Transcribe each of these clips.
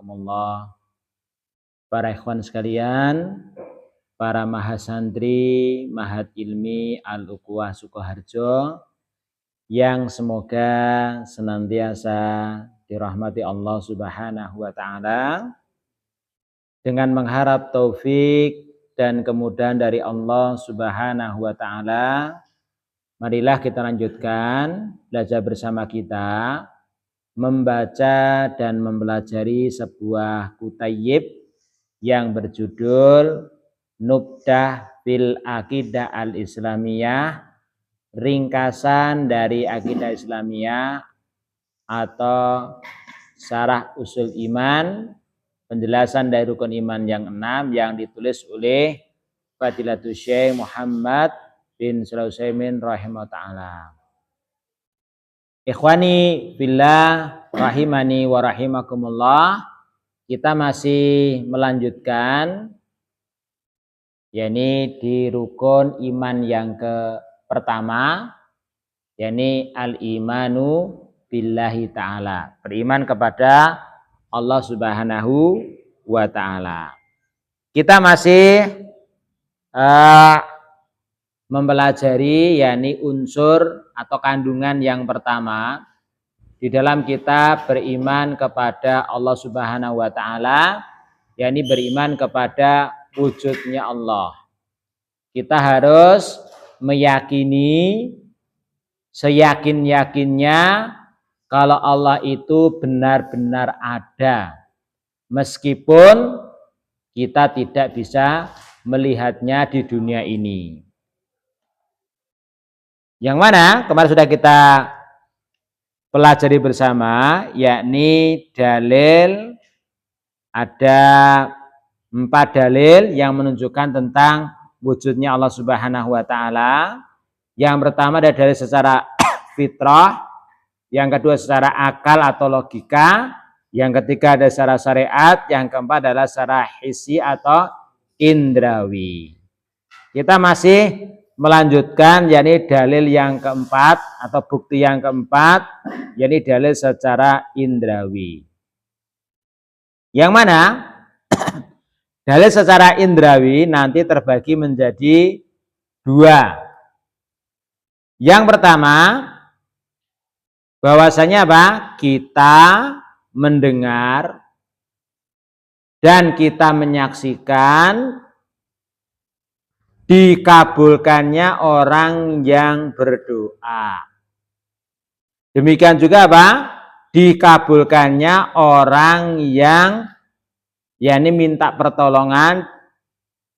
rahimakumullah. Para ikhwan sekalian, para mahasantri Mahat Ilmi Al-Ukhuwah Sukoharjo yang semoga senantiasa dirahmati Allah Subhanahu wa taala, dengan mengharap taufik dan kemudahan dari Allah Subhanahu wa taala. Marilah kita lanjutkan belajar bersama kita membaca dan mempelajari sebuah kutayyib yang berjudul Nubdah fil Aqidah Al-Islamiyah, ringkasan dari akidah Islamiyah atau Syarah Usul Iman, penjelasan dari rukun iman yang 6 yang ditulis oleh Fadilatul Syekh Muhammad bin Shalih Utsaimin rahimahullah ta'ala. Ikhwani fillah rahimani wa rahimakumullah, kita masih melanjutkan yakni di rukun iman yang pertama, yakni al-imanu billahi ta'ala, beriman kepada Allah Subhanahu wa ta'ala. Kita masih mempelajari yakni unsur atau kandungan yang pertama di dalam kita beriman kepada Allah Subhanahu wa taala, yakni beriman kepada wujudnya Allah. Kita harus meyakini seyakin-yakinnya kalau Allah itu benar-benar ada, meskipun kita tidak bisa melihatnya di dunia ini. Yang mana kemarin sudah kita pelajari bersama, yakni dalil, ada 4 dalil yang menunjukkan tentang wujudnya Allah Subhanahu wa taala. Yang pertama ada dalil secara fitrah, yang kedua secara akal atau logika, yang ketiga ada secara syariat, yang keempat adalah secara hissi atau indrawi. Kita masih melanjutkan yakni dalil yang keempat atau bukti yang keempat, yakni dalil secara indrawi. Yang mana dalil secara indrawi nanti terbagi menjadi 2. Yang pertama, bahwasanya apa? Kita mendengar dan kita menyaksikan dikabulkannya orang yang berdoa. Demikian juga apa? Dikabulkannya orang yang yakni minta pertolongan,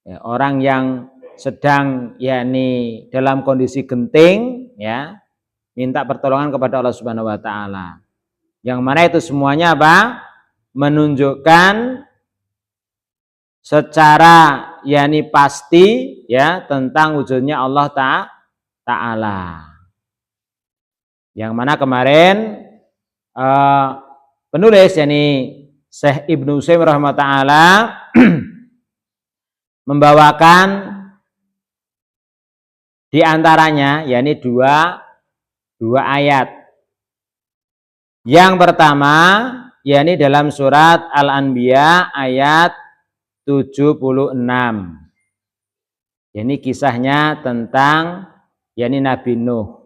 ya, orang yang sedang yakni dalam kondisi genting, ya, minta pertolongan kepada Allah Subhanahu wa taala. Yang mana itu semuanya apa? Menunjukkan secara yakni pasti ya tentang wujudnya Allah Ta'ala. Yang mana kemarin penulis yakni Syekh Ibnu Utsaimin rahimahullah ta'ala membawakan diantaranya yakni dua ayat. Yang pertama yakni dalam surat Al-Anbiya ayat 76. Ini kisahnya tentang yakni Nabi Nuh.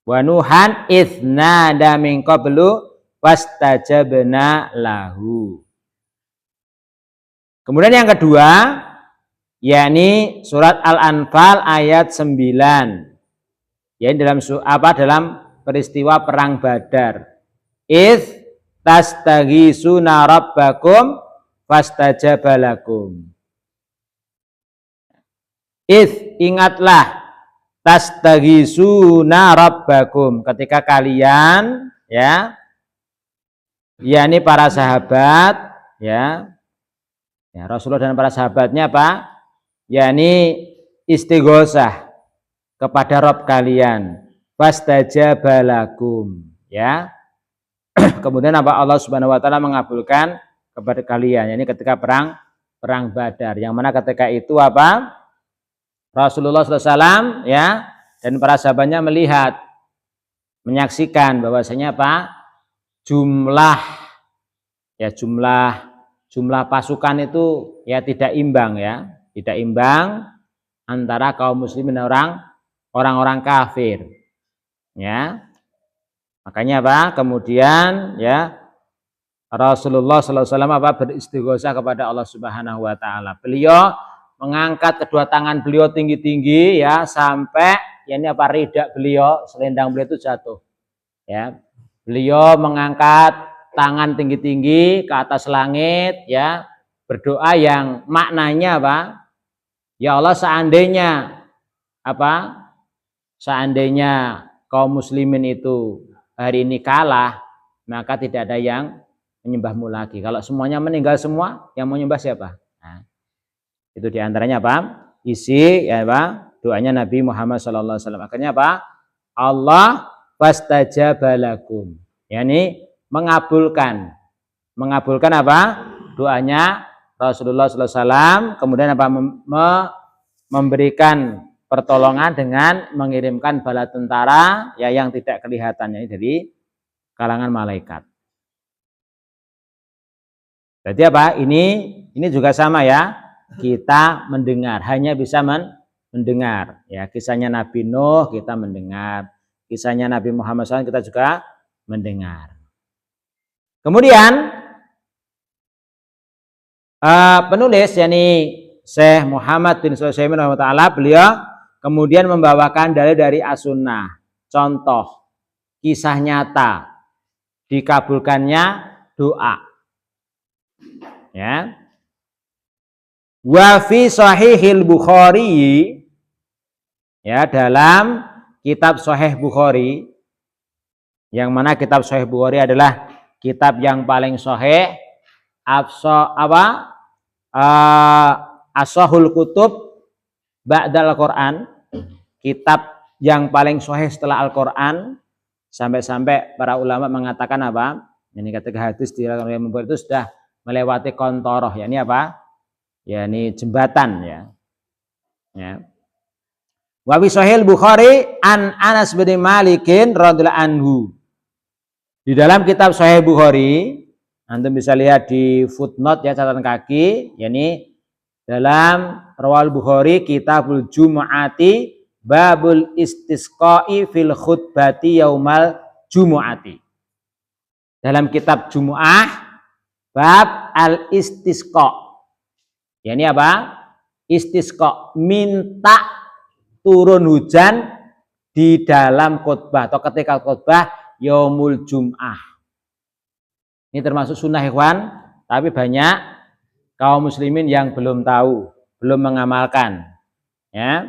Wa Nuhan idznada min qablu wastajabna lahu. Kemudian yang kedua yakni surat Al-Anfal ayat 9. Yakni dalam peristiwa perang Badar. Idz tastaghisuna rabbakum fastajabalakum. Ingatlah tastaghisuna rabbakum, ketika kalian ya yakni para sahabat ya Rasulullah dan para sahabatnya apa? Yakni istighosah kepada Rabb kalian, fastajabalakum ya. Kemudian apa? Allah Subhanahu wa taala mengabulkan kepada kalian, yakni ketika perang Badar, yang mana ketika itu apa? Rasulullah SAW ya dan para sahabatnya melihat, menyaksikan bahwasanya apa? Jumlah ya jumlah pasukan itu ya tidak imbang ya, tidak imbang antara kaum muslimin dan orang-orang kafir. Ya. Makanya apa? Kemudian ya Rasulullah SAW apa beristighosah kepada Allah Subhanahu wa taala. Beliau mengangkat kedua tangan beliau tinggi-tinggi ya sampai ya ini apa ridak beliau, selendang beliau itu jatuh. Ya. Beliau mengangkat tangan tinggi-tinggi ke atas langit ya, berdoa yang maknanya apa? Ya Allah, seandainya apa? Seandainya kaum muslimin itu hari ini kalah, maka tidak ada yang menyembahmu lagi. Kalau semuanya meninggal semua, yang mau menyembah siapa? Nah, itu diantaranya apa? Isi ya apa? Doanya Nabi Muhammad SAW. Akhirnya apa? Allah fastajaba lakum. Yani mengabulkan apa? Doanya Rasulullah SAW. Kemudian apa? Memberikan pertolongan dengan mengirimkan bala tentara ya yang tidak kelihatannya dari kalangan malaikat. Berarti apa? Ini juga sama ya. Kita mendengar, hanya bisa mendengar. Ya, kisahnya Nabi Nuh kita mendengar, kisahnya Nabi Muhammad SAW kita juga mendengar. Kemudian penulis yakni Syekh Muhammad bin Sulaiman rahimahullah, beliau kemudian membawakan dalil dari as-sunnah, contoh kisah nyata dikabulkannya doa. Ya. Wa fi sahihil Bukhari, ya, dalam kitab Sahih Bukhari, yang mana kitab Sahih Bukhari adalah kitab yang paling sahih, ashahul kutub ba'dal Quran, kitab yang paling sahih setelah Al-Quran, sampai-sampai para ulama mengatakan apa? Ini kata hadis di dalam itu sudah melewati kontoroh, ya ini apa? Ya ini jembatan ya. Ya. Wa fi Sahih Bukhari an Anas bin Malikin radhiyallahu anhu. Di dalam kitab Sahih Bukhari, antum bisa lihat di footnote ya, catatan kaki, yakni dalam Rawal Bukhari Kitabul Jumu'ati babul istisqa'i fil khutbati yaumal jumu'ati. Dalam kitab Jumu'ah bab al istisqa. Ya ini apa? Istisqa, minta turun hujan di dalam khutbah atau ketika khutbah yaumul jum'ah. Ini termasuk sunnah ikhwan, tapi banyak kaum muslimin yang belum tahu, belum mengamalkan. Ya.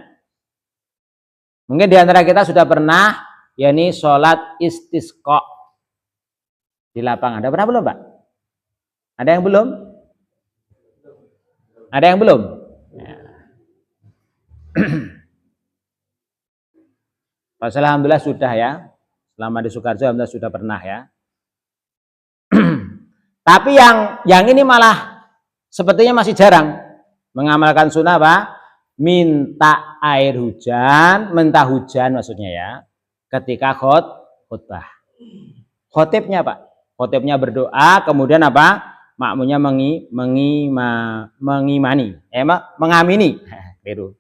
Mungkin di antara kita sudah pernah yakni sholat istisqa di lapangan. Ada pernah belum, Pak? Ada yang belum? Ada yang belum? Ya. Alhamdulillah sudah ya. Selama di Sukarjo alhamdulillah sudah pernah ya. Tapi yang ini malah sepertinya masih jarang mengamalkan sunnah apa? Minta air hujan, minta hujan maksudnya ya, ketika khutbah. Khotibnya Pak, khotibnya berdoa, kemudian apa? Makmunya mengamini. Biru.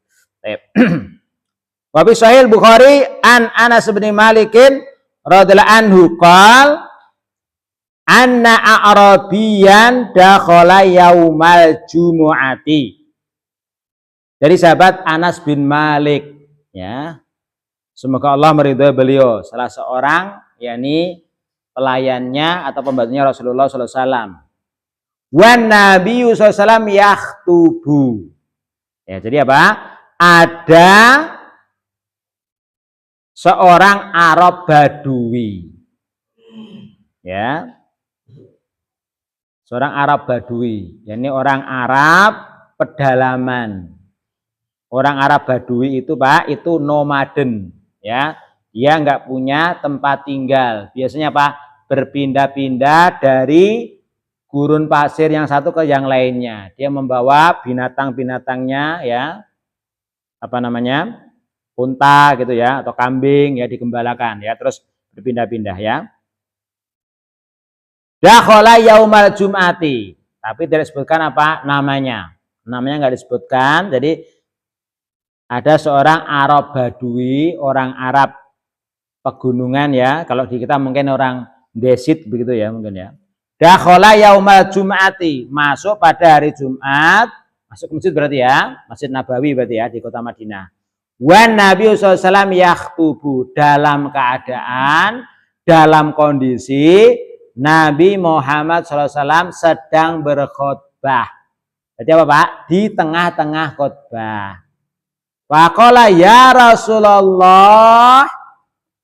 Wa fi Sahih Bukhari an Anas bin Malikin radhiyallahu anhu qala anna a'rabiyan dakhala yaumal jumu'ati. Dari sahabat Anas bin Malik ya. Semoga Allah meridhai beliau, salah seorang yakni pelayannya atau pembantunya Rasulullah SAW. Wan Nabi SAW yakhtubu. Ya, jadi apa? Ada seorang Arab Badui. Ya. Seorang Arab Badui, yakni orang Arab pedalaman. Orang Arab Badui itu Pak, itu nomaden, ya. Dia nggak punya tempat tinggal. Biasanya Pak berpindah-pindah dari gurun pasir yang satu ke yang lainnya. Dia membawa binatang-binatangnya, ya, apa namanya, unta gitu ya, atau kambing ya, digembalakan ya, terus berpindah-pindah ya. Dakhala yaumal jum'ati. Tapi tidak disebutkan apa namanya. Namanya nggak disebutkan. Jadi ada seorang Arab Badui, orang Arab pegunungan ya. Kalau di kita mungkin orang Desit begitu ya mungkin ya. Dakhala yaumal jum'ati. Masuk pada hari Jumat. Masuk ke masjid berarti ya. Masjid Nabawi berarti ya di kota Madinah. Wan Nabi SAW yakhtubu, dalam keadaan, dalam kondisi Nabi Muhammad SAW sedang berkhutbah. Jadi apa Pak? Di tengah-tengah khutbah. Faqala ya Rasulullah.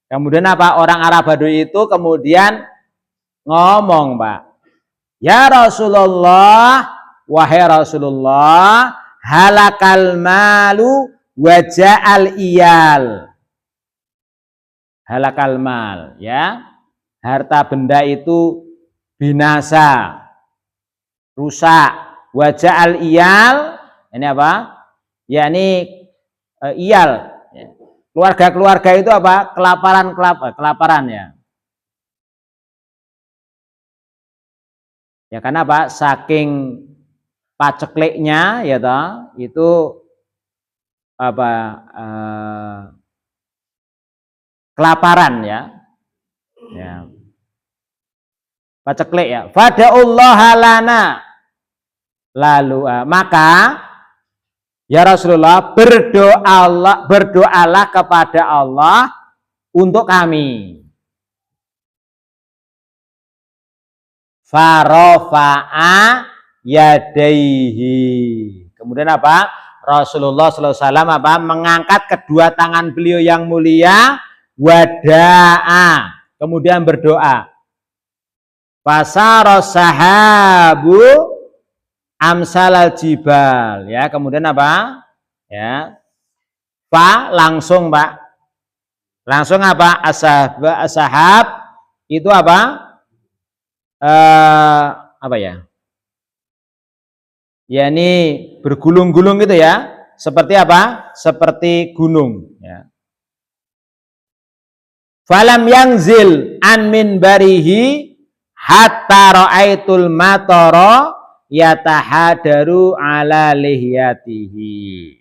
Kemudian apa? Orang Arab Badui itu kemudian ngomong Pak. Ya Rasulullah, wahai Rasulullah, halakal malu waja'al iyal. Halakal mal ya. Harta benda itu binasa, rusak. Waja'al iyal, ini apa? Yakni iyal. Keluarga-keluarga itu apa? Kelaparan ya. Ya karena apa? Saking pacekliknya ya toh, itu apa? Kelaparan ya. Ya. Paceklik ya. Fada'ullaha lana. Lalu maka ya Rasulullah berdoalah kepada Allah untuk kami. Farofa'a yadaihi. Kemudian apa? Rasulullah SAW apa? Mengangkat kedua tangan beliau yang mulia, wada'a. Kemudian berdoa. Fasaros sahabu amsalal jibal. Ya, kemudian apa? Ya. Langsung Pak. Langsung apa? Ashab itu apa? Apa ya? Ya ini bergulung-gulung gitu ya. Seperti apa? Seperti gunung ya. Falam yangzil an minbarihi hatta ra'aitul matara yatahadaru ala lihyatihi.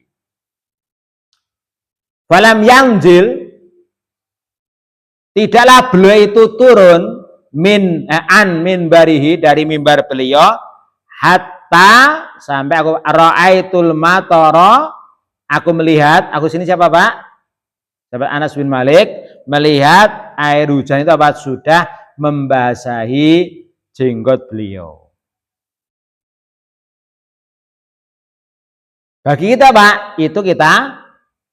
Falam yangzil, tidaklah beliau itu turun an minbarihi, dari mimbar beliau, hatta sampai aku ra'aitul matara, aku melihat, aku sini siapa Pak? Sahabat Anas bin Malik, melihat air hujan itu apa? Sudah membasahi jenggot beliau. Bagi kita Pak, itu kita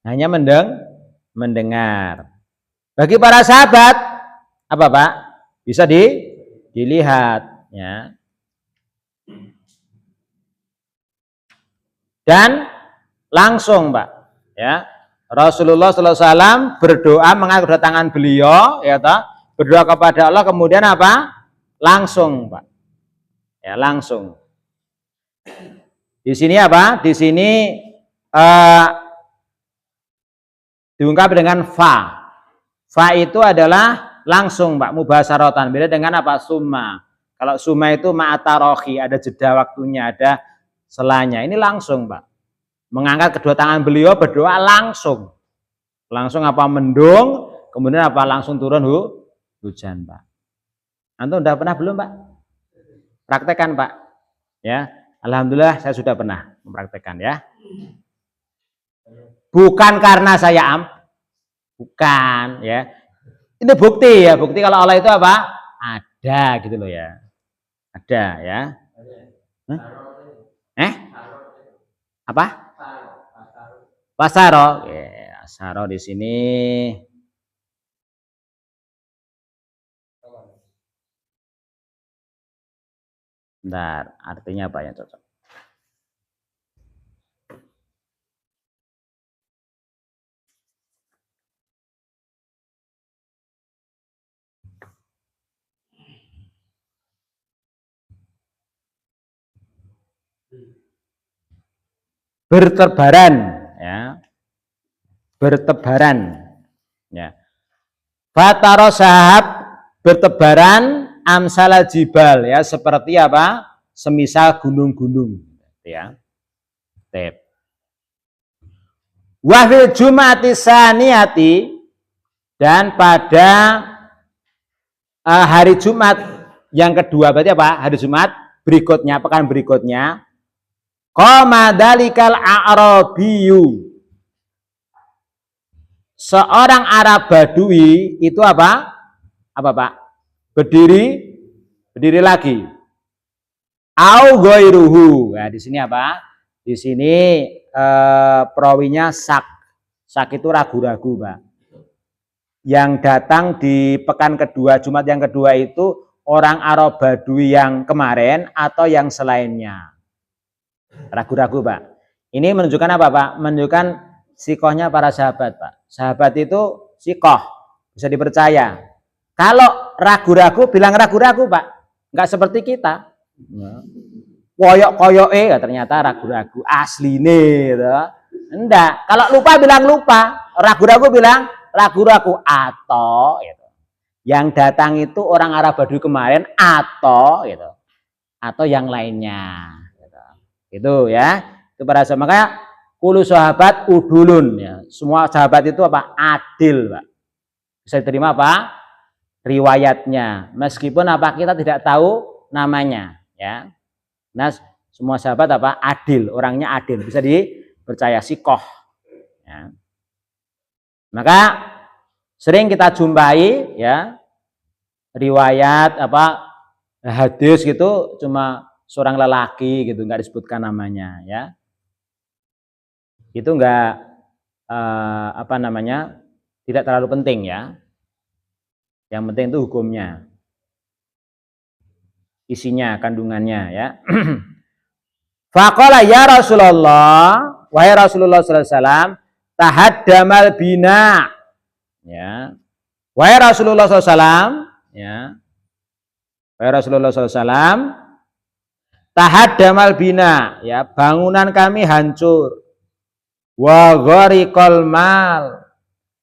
hanya mendengar. Bagi para sahabat, apa Pak? Bisa dilihat ya. Dan langsung Pak ya. Rasulullah SAW berdoa, mengangkat tangan beliau, ya toh, berdoa kepada Allah, kemudian apa? Langsung, Pak. Ya, langsung. Di sini apa? Di sini diungkap dengan fa. Fa itu adalah langsung, Pak, mubasyaratan. Beda dengan apa? Summa. Kalau summa itu ma'atarohi, ada jeda waktunya, ada selanya. Ini langsung, Pak. Mengangkat kedua tangan beliau, berdoa langsung apa? Mendung, kemudian apa? Langsung turun hujan Pak. Antum udah pernah belum Pak? Praktekkan Pak ya. Alhamdulillah saya sudah pernah mempraktekkan ya. Bukan karena saya bukan ya. Ini bukti ya, bukti kalau Allah itu apa? Ada gitu loh ya. Ada ya. Apa? Pasaro, ya, Asaro di sini. Bentar, artinya apa yang cocok? Bertebaran, ya. Bertebaran, ya. Fataro sahab bertebaran amsalal jibal ya, seperti apa? Semisal gunung-gunung ya. Tep. Wa fil jum'ati saniyati, dan pada hari Jumat yang kedua, berarti apa? Hari Jumat berikutnya, pekan berikutnya, qama dalikal a'rabiyyu, seorang Arab Badui itu apa? Apa Pak? Berdiri lagi. Au ghairuhu. Nah, di sini apa? Di sini perawinya sak. Sak itu ragu-ragu, Pak. Yang datang di pekan kedua, Jumat yang kedua itu orang Arab Badui yang kemarin atau yang selainnya. Ragu-ragu, Pak. Ini menunjukkan apa, Pak? Menunjukkan sikohnya para sahabat, Pak. Sahabat itu sikoh, bisa dipercaya. Kalau ragu-ragu, bilang ragu-ragu, Pak. Enggak seperti kita. Koyok-koyok ternyata ragu-ragu. Asline gitu. Enggak. Kalau lupa bilang lupa. Ragu-ragu bilang ragu-ragu. Atau gitu. Yang datang itu orang Arab Badui kemarin atau gitu. Atau yang lainnya. Gitu. Itu ya. Itu para sahabat. Makanya kullu sahabat udulun ya. Semua sahabat itu apa? Adil, Pak. Bisa diterima apa? Riwayatnya. Meskipun apa kita tidak tahu namanya, ya. Nah, semua sahabat apa? Adil, orangnya adil, bisa dipercaya, sikoh. Ya. Maka sering kita jumpai ya riwayat apa hadis gitu cuma seorang lelaki gitu, nggak disebutkan namanya, ya. Itu enggak apa namanya, tidak terlalu penting ya. Yang penting itu hukumnya, isinya, kandungannya ya. Faqala ya Rasulullah, wahai Rasulullah sallallahu alaihi wasallam, tahaddamal bina. Ya. Wahai Rasulullah sallallahu alaihi wasallam, ya. Wahai Rasulullah sallallahu alaihi wasallam, tahaddamal bina, ya, bangunan kami hancur. Wa ghariqal mal,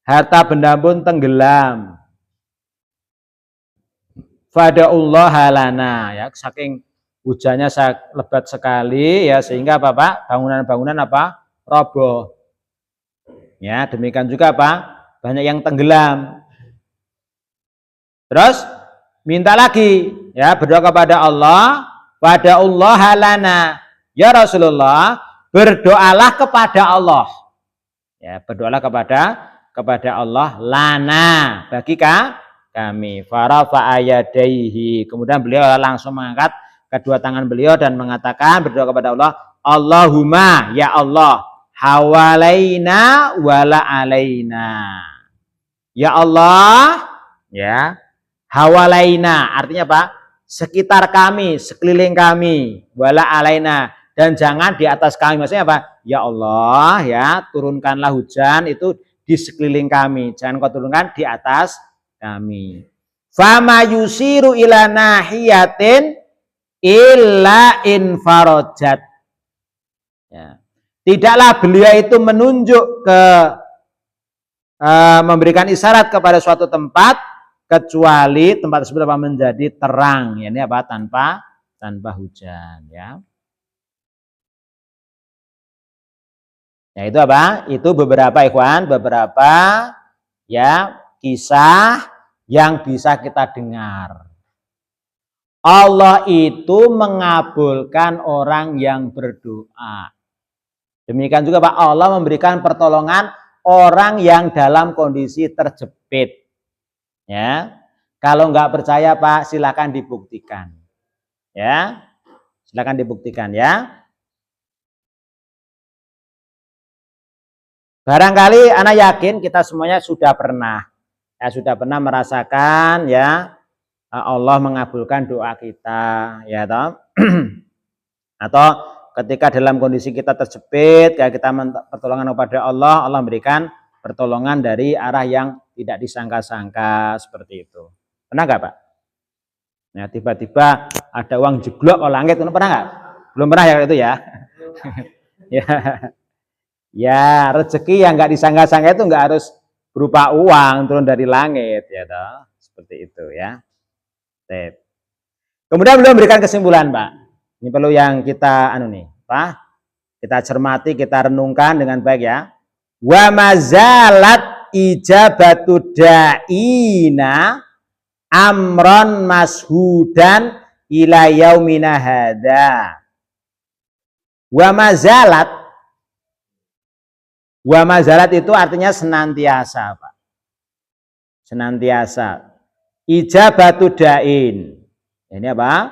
harta benda pun tenggelam. Fada'ullah lana, ya, saking hujannya lebat sekali ya, sehingga apa Pak? Bangunan-bangunan apa? Roboh. Ya, demikian juga apa? Banyak yang tenggelam. Terus minta lagi, ya, berdoa kepada Allah, fada'ullah lana. Ya Rasulullah, berdoalah kepada Allah. Ya, berdoalah kepada Allah lana, bagi kami. Farafa ayadaihi. Kemudian beliau langsung mengangkat kedua tangan beliau dan mengatakan, berdoa kepada Allah, Allahumma ya Allah, hawalaina wala alaina. Ya Allah, ya, hawalaina artinya apa? Sekitar kami, sekeliling kami, wala alaina, dan jangan di atas kami. Maksudnya apa? Ya Allah, ya, turunkanlah hujan itu di sekeliling kami, jangan kau turunkan di atas kami. Fama yusiru ila nahiyatin illa infarojat. Ya. Tidaklah beliau itu menunjuk ke memberikan isyarat kepada suatu tempat kecuali tempat tersebut apa? Menjadi terang. Ya, ini apa? Tanpa hujan. Ya. Ya, itu apa? Itu beberapa ikhwan, beberapa ya kisah yang bisa kita dengar. Allah itu mengabulkan orang yang berdoa. Demikian juga Pak, Allah memberikan pertolongan orang yang dalam kondisi terjepit. Ya, kalau nggak percaya Pak, silakan dibuktikan. Ya, silakan dibuktikan ya. Barangkali anak yakin kita semuanya sudah pernah merasakan ya Allah mengabulkan doa kita, ya toh. Atau ketika dalam kondisi kita terjepit, ya kita pertolongan kepada Allah, Allah memberikan pertolongan dari arah yang tidak disangka-sangka, seperti itu. Pernah nggak Pak? Nah, tiba-tiba ada uang jeblok ke langit, pernah nggak? Belum pernah ya itu ya. Ya. Ya, rezeki yang nggak disangka-sangka itu nggak harus berupa uang turun dari langit, ya toh. Seperti itu ya. Kemudian beliau memberikan kesimpulan, Pak. Ini perlu yang kita Pak. Kita cermati, kita renungkan dengan baik ya. Wa mazalat ijabatu da'ina amron mashudan ila yaumina hadza. Wa mazalat itu artinya senantiasa, Pak. Senantiasa. Ijabatu da'in. Ini apa?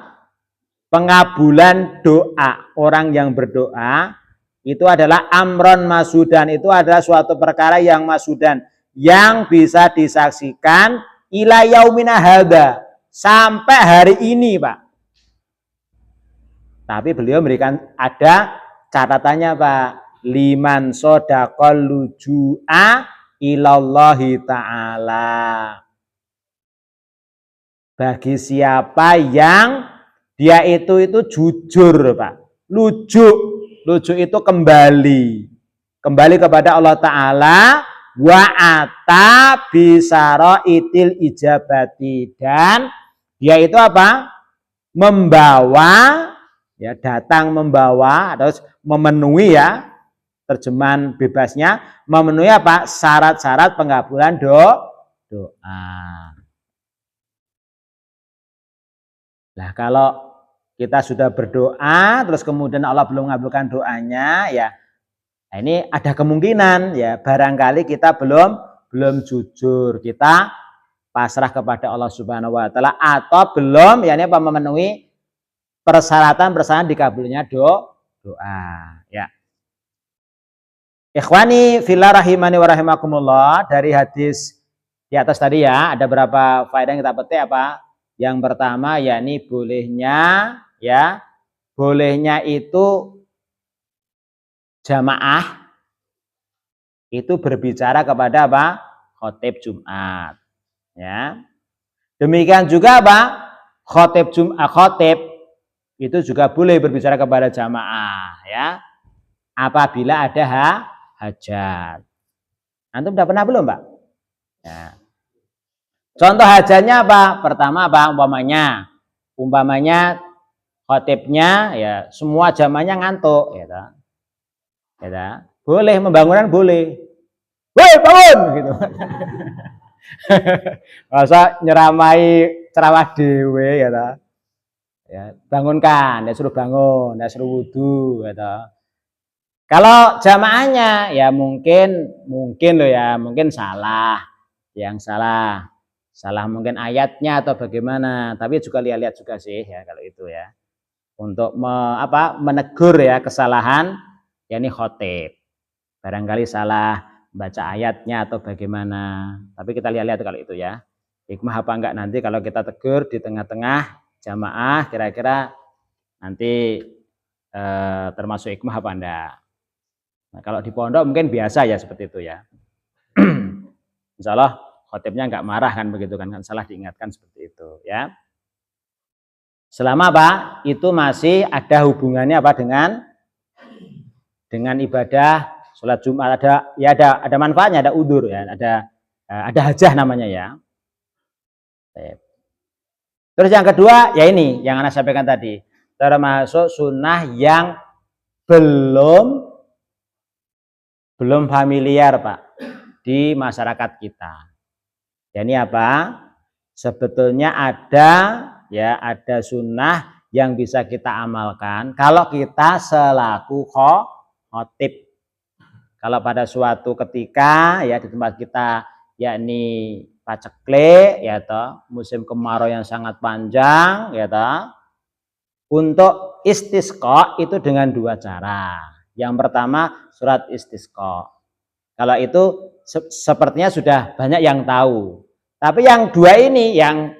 Pengabulan doa. Orang yang berdoa itu adalah amron masudan. Itu adalah suatu perkara yang masudan, yang bisa disaksikan ila yaumina hadza, sampai hari ini, Pak. Tapi beliau memberikan ada catatannya, Pak. Liman sodaqal luju'a ilallahi ta'ala. Bagi siapa yang dia itu jujur, Pak. Lujuk itu kembali kepada Allah Ta'ala. Wa ata bisaro itil ijabati, dan dia itu apa? Membawa, ya, datang membawa atau memenuhi, ya, terjemahan bebasnya memenuhi apa? Syarat-syarat pengabulan doa. Nah, kalau kita sudah berdoa terus kemudian Allah belum mengabulkan doanya, ya, nah ini ada kemungkinan, ya, barangkali kita belum jujur, kita pasrah kepada Allah Subhanahu wa taala, atau belum, ya, ini apa, memenuhi persyaratan dikabulnya doa, ya. Ikhwani fillah rahimani wa rahimakumullah, dari hadis di atas tadi, ya, ada berapa faedah yang kita petik, apa? Yang pertama, yakni bolehnya itu jamaah itu berbicara kepada apa? Khotib Jumat, ya. Demikian juga apa? Khotib itu juga boleh berbicara kepada jamaah, ya, apabila ada hajat. Antum udah pernah belum, Pak? Ya. Contoh hajatnya apa? Pertama apa? Umpamanya khotibnya, ya, semua jamaahnya ngantuk, ya, boleh, membangunan boleh. Woi, bangun, gitu. Masa nyeramai ceramah dewe, ya, bangunkan, ya, suruh bangun, ya, suruh wudu, ya. Kalau jamaahnya, ya, mungkin loh, ya, mungkin salah, salah mungkin ayatnya atau bagaimana, tapi juga lihat juga sih, ya, kalau itu, ya, untuk menegur, ya, kesalahan, ya, ini khotib, barangkali salah baca ayatnya atau bagaimana, tapi kita lihat kalau itu, ya, hikmah apa enggak nanti kalau kita tegur di tengah-tengah jamaah, kira-kira nanti termasuk hikmah apa enggak. Nah, kalau di pondok mungkin biasa, ya, seperti itu, ya. Insya Allah khotibnya nggak marah, kan, begitu kan salah diingatkan seperti itu, ya. Selama apa? Itu masih ada hubungannya apa dengan ibadah sholat Jumat, ada manfaatnya, ada udzur, ya, ada hajah namanya, ya. Terus yang kedua, ya, ini yang Anda sampaikan tadi, termasuk sunnah yang belum familiar, Pak, di masyarakat kita. Ya, ini apa? Sebetulnya ada sunnah yang bisa kita amalkan kalau kita selaku khotib. Kalau pada suatu ketika, ya, di tempat kita, yakni paceklik, ya, musim kemarau yang sangat panjang, ya, untuk istisqa itu dengan dua cara. Yang pertama surat istisqa. Kalau itu sepertinya sudah banyak yang tahu. Tapi yang dua ini, yang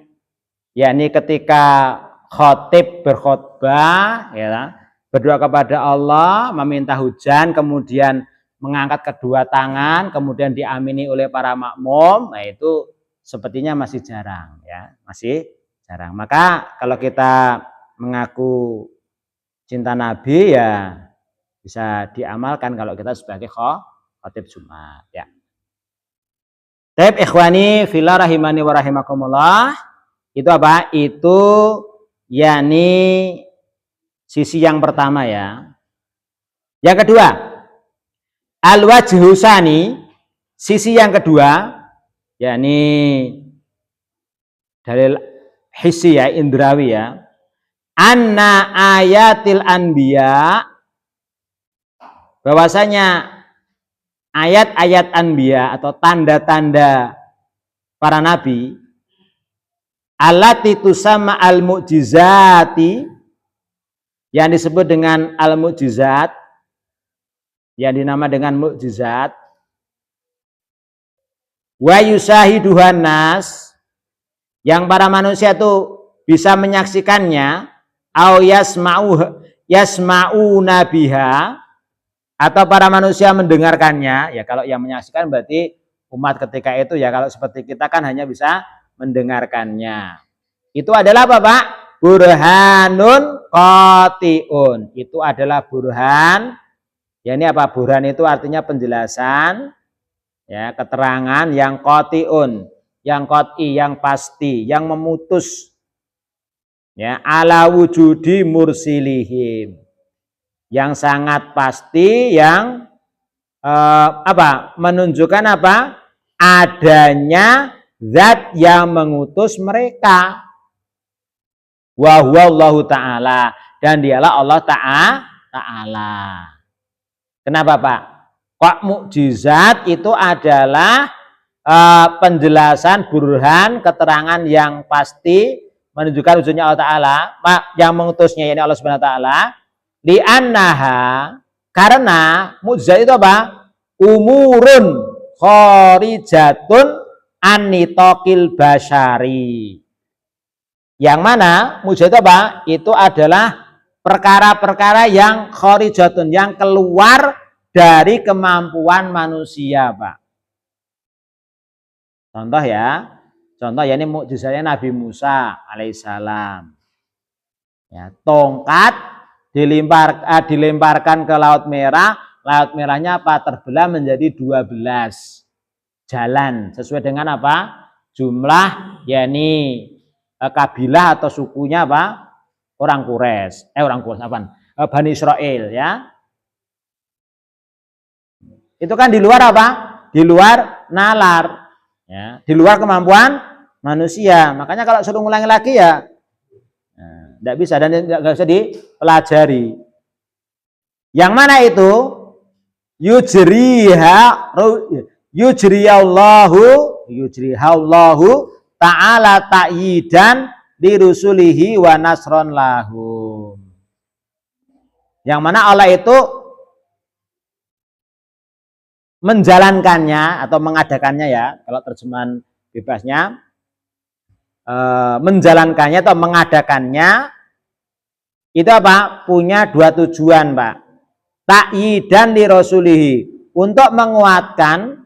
yakni ketika khotib berkhutbah, ya, berdoa kepada Allah, meminta hujan, kemudian mengangkat kedua tangan, kemudian diamini oleh para makmum, nah itu sepertinya masih jarang, ya, masih jarang. Maka kalau kita mengaku cinta Nabi, ya, bisa diamalkan kalau kita sebagai khotib Jumat, ya. Baik, ikhwani fillah rahimani wa rahimakumullah. Itu apa? Itu yakni sisi yang pertama ya. Yang kedua, al-wajhu tsani, sisi yang kedua, yakni dalil hissi ya, indrawi ya. Anna ayatil anbiya, bahwasanya ayat-ayat anbiya atau tanda-tanda para nabi, allati tusamma al-mu'jizati, yang disebut dengan al-mu'jizat, yang dinama dengan mukjizat, wa yusahiduhan nas, yang para manusia itu bisa menyaksikannya, au yasma'una biha, atau para manusia mendengarkannya. Ya kalau yang menyaksikan berarti umat ketika itu ya, kalau seperti kita kan hanya bisa mendengarkannya. Itu adalah apa Pak? Burhanun qati'un. Itu adalah burhan. Ya ini apa? Burhan itu artinya penjelasan, ya, keterangan yang qati'un, yang qat'i, yang pasti, yang memutus. Ya, ala wujudi mursilihim. Yang sangat pasti, yang menunjukkan apa? Adanya zat yang mengutus mereka. Wa huwallahu ta'ala, dan dialah Allah ta'ala. Kenapa Pak? Kok mukjizat itu adalah penjelasan burhan, keterangan yang pasti menunjukkan wujudnya Allah Ta'ala, yang mengutusnya yakni Allah Subhanahu wa Ta'ala. Li'annaha, karena mukjizat itu apa? Umurun khorijatun anitokil basyari. Yang mana mukjizat itu apa? Itu adalah perkara-perkara yang khorijatun, yang keluar dari kemampuan manusia, Pak. Contoh ya, ini mukjizatnya Nabi Musa alaihissalam. Ya, tongkat dilemparkan ke Laut Merah, Laut Merahnya apa? Terbelah menjadi 12 jalan sesuai dengan apa? Jumlah, yakni kabilah atau sukunya apa? Orang Quraisy, Bani Israel ya. Itu kan di luar apa? Di luar nalar, ya, di luar kemampuan manusia. Makanya kalau suruh ngulangi lagi ya tidak bisa dan tidak bisa dipelajari. Yang mana itu? Yujriyallahu ta'ala ta'yidan lirusulihi wa nasron lahum. Yang mana Allah itu menjalankannya atau mengadakannya ya, kalau terjemahan bebasnya, menjalankannya atau mengadakannya itu apa? Punya dua tujuan, Pak. Ta'yidan li rasulihi, untuk menguatkan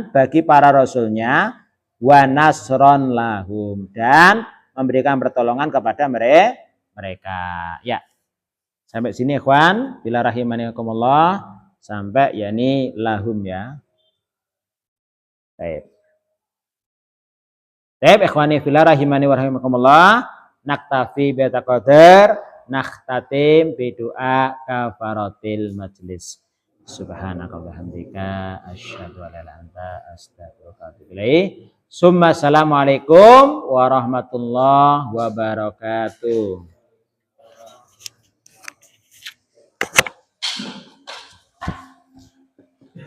bagi para rasulnya, wa nasron lahum, dan memberikan pertolongan kepada mereka. Ya. Sampai sini ikhwan, bila rahimanikumullah, sampai yakni lahum ya. Baik. Baik ikhwani fillah rahimani wa rahimakumullah, naktafi bi taqdir, nakhtatim bi doa kafaratil majlis. Subhanaka wa bihamdika asyhadu an la ilaha illa anta astaghfiruka wa atubu ilaik. Summa assalamualaikum warahmatullahi wabarakatuh.